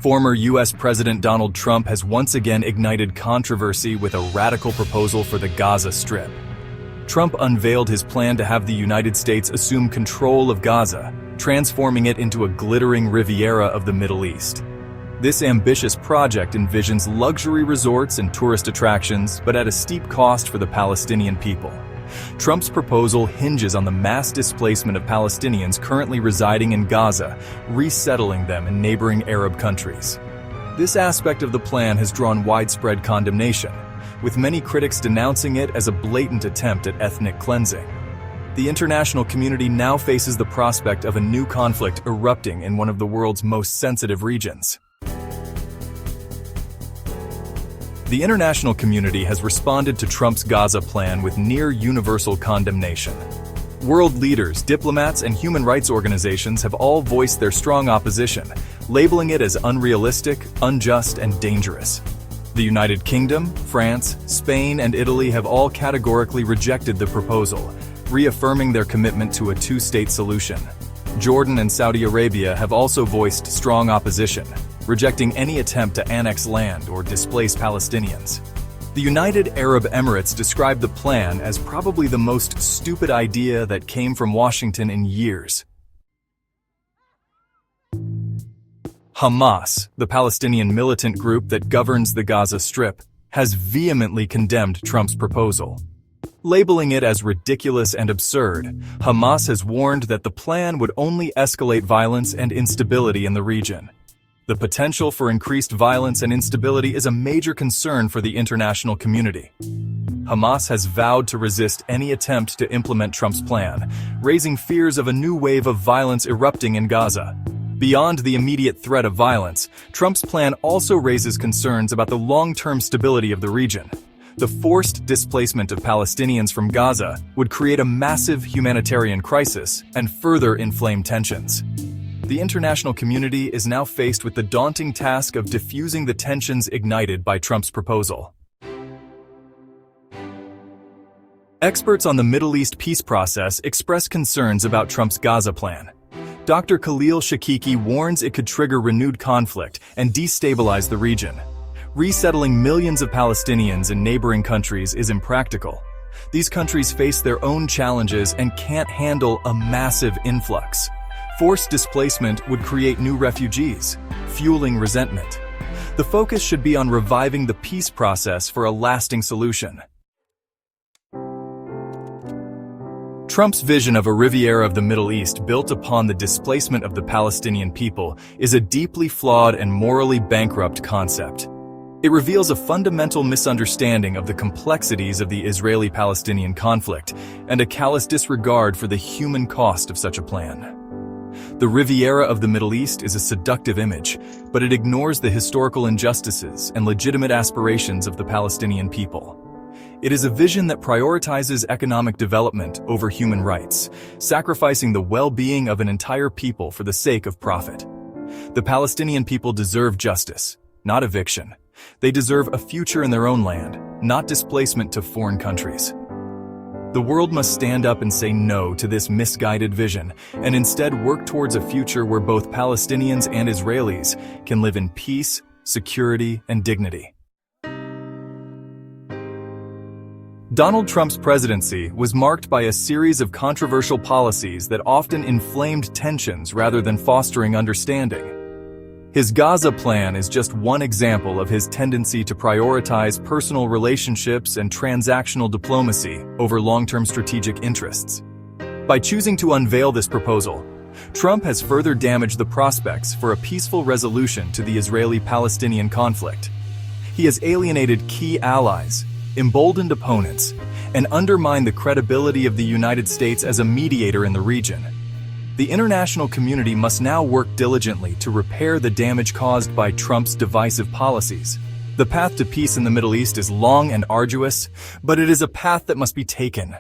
Former U.S. President Donald Trump has once again ignited controversy with a radical proposal for the Gaza Strip. Trump unveiled his plan to have the United States assume control of Gaza, transforming it into a glittering Riviera of the Middle East. This ambitious project envisions luxury resorts and tourist attractions, but at a steep cost for the Palestinian people. Trump's proposal hinges on the mass displacement of Palestinians currently residing in Gaza, resettling them in neighboring Arab countries. This aspect of the plan has drawn widespread condemnation, with many critics denouncing it as a blatant attempt at ethnic cleansing. The international community now faces the prospect of a new conflict erupting in one of the world's most sensitive regions. The international community has responded to Trump's Gaza plan with near-universal condemnation. World leaders, diplomats, and human rights organizations have all voiced their strong opposition, labeling it as unrealistic, unjust, and dangerous. The United Kingdom, France, Spain, and Italy have all categorically rejected the proposal, reaffirming their commitment to a two-state solution. Jordan and Saudi Arabia have also voiced strong opposition, rejecting any attempt to annex land or displace Palestinians. The United Arab Emirates described the plan as probably the most stupid idea that came from Washington in years. Hamas, the Palestinian militant group that governs the Gaza Strip, has vehemently condemned Trump's proposal. Labeling it as ridiculous and absurd, Hamas has warned that the plan would only escalate violence and instability in the region. The potential for increased violence and instability is a major concern for the international community. Hamas has vowed to resist any attempt to implement Trump's plan, raising fears of a new wave of violence erupting in Gaza. Beyond the immediate threat of violence, Trump's plan also raises concerns about the long-term stability of the region. The forced displacement of Palestinians from Gaza would create a massive humanitarian crisis and further inflame tensions. The international community is now faced with the daunting task of diffusing the tensions ignited by Trump's proposal. Experts on the Middle East peace process express concerns about Trump's Gaza plan. Dr. Khalil Shakiki warns it could trigger renewed conflict and destabilize the region. Resettling millions of Palestinians in neighboring countries is impractical. These countries face their own challenges and can't handle a massive influx. Forced displacement would create new refugees, fueling resentment. The focus should be on reviving the peace process for a lasting solution. Trump's vision of a Riviera of the Middle East built upon the displacement of the Palestinian people is a deeply flawed and morally bankrupt concept. It reveals a fundamental misunderstanding of the complexities of the Israeli-Palestinian conflict and a callous disregard for the human cost of such a plan. The Riviera of the Middle East is a seductive image, but it ignores the historical injustices and legitimate aspirations of the Palestinian people. It is a vision that prioritizes economic development over human rights, sacrificing the well-being of an entire people for the sake of profit. The Palestinian people deserve justice, not eviction. They deserve a future in their own land, not displacement to foreign countries. The world must stand up and say no to this misguided vision, and instead work towards a future where both Palestinians and Israelis can live in peace, security, and dignity. Donald Trump's presidency was marked by a series of controversial policies that often inflamed tensions rather than fostering understanding. His Gaza Plan is just one example of his tendency to prioritize personal relationships and transactional diplomacy over long-term strategic interests. By choosing to unveil this proposal, Trump has further damaged the prospects for a peaceful resolution to the Israeli-Palestinian conflict. He has alienated key allies, emboldened opponents, and undermined the credibility of the United States as a mediator in the region. The international community must now work diligently to repair the damage caused by Trump's divisive policies. The path to peace in the Middle East is long and arduous, but it is a path that must be taken.